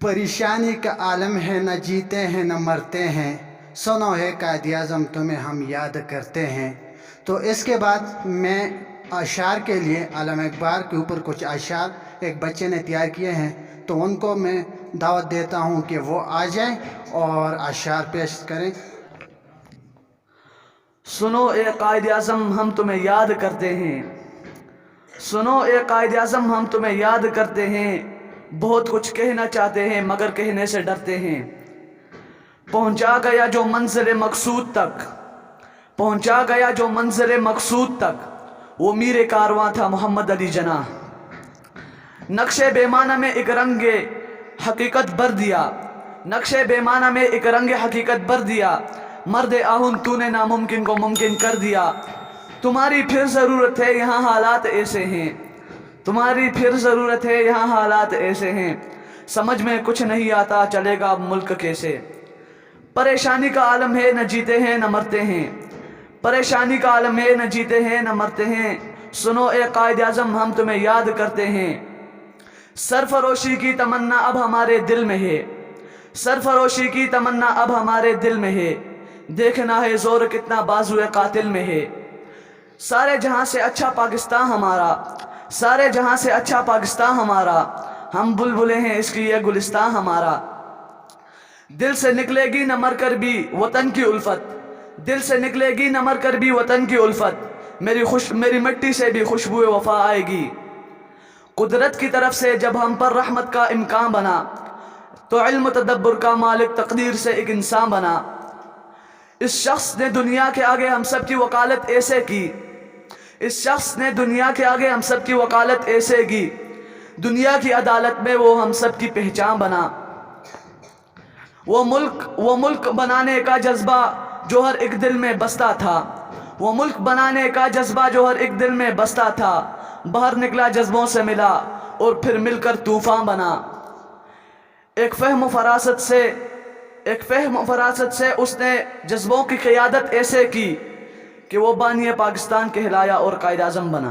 परेशानी का आलम है, न जीते हैं न मरते हैं, सुनो है कायद आज़म तुम्हें हम याद करते हैं। तो इसके बाद मैं अशार के लिए आलम इकबाल के ऊपर कुछ अशार एक बच्चे ने तैयार किए हैं, तो उनको मैं दावत देता हूँ कि वो आ जाएं और अशार पेश करें। सुनो ए कायद आज़म हम तुम्हें याद करते हैं, सुनो ए कायद आज़म हम तुम्हें याद करते हैं। बहुत कुछ कहना चाहते हैं मगर कहने से डरते हैं। पहुंचा गया जो मंज़िल मकसूद तक, पहुंचा गया जो मंज़िल मकसूद तक, वो मीरे कारवां था मोहम्मद अली जना। नक्शे बेमाना में एक रंगे हकीकत भर दिया, नक्शे बेमाना में एक रंगे हकीकत भर दिया। मर्द आहुन तूने नामुमकिन को मुमकिन कर दिया। तुम्हारी फिर ज़रूरत है यहाँ हालात ऐसे हैं, तुम्हारी फिर ज़रूरत है यहाँ हालात ऐसे हैं। समझ में कुछ नहीं आता चलेगा अब मुल्क कैसे। परेशानी का आलम है न जीते हैं न मरते हैं, परेशानी का आलम है न जीते हैं न मरते हैं। सुनो ए कायद आज़म हम तुम्हें याद करते हैं। सरफरोशी की तमन्ना अब हमारे दिल में है, सरफरोशी की तमन्ना अब हमारे दिल में है। देखना है जोर कितना बाजुए कातिल में है। सारे जहां से अच्छा पाकिस्तान हमारा, सारे जहां से अच्छा पाकिस्तान हमारा। हम बुलबुले हैं इसकी ये गुलिस्तान हमारा। दिल से निकलेगी न मर कर भी वतन की उल्फत, दिल से निकलेगी न मर कर भी वतन की उल्फत। मेरी मिट्टी से भी खुशबू वफा आएगी। कुदरत की तरफ से जब हम पर रहमत का इम्कान बना, तो इल्म तदब्बुर का मालिक तकदीर से एक इंसान बना। इस शख्स ने दुनिया के आगे हम सब की वकालत ऐसे की, इस शख्स ने दुनिया के आगे हम सब की वकालत ऐसे की। दुनिया की अदालत में वो हम सब की पहचान बना। वो मुल्क बनाने का जज्बा जो हर एक दिल में बसता था, वो मुल्क बनाने का जज्बा जो हर एक दिल में बसता था। बाहर निकला जज्बों से मिला और फिर मिलकर तूफान बना। एक फहम फरासत से उसने जज्बों की क़ियादत ऐसे की कि वो बानी पाकिस्तान कहलाया और कायद आज़म बना।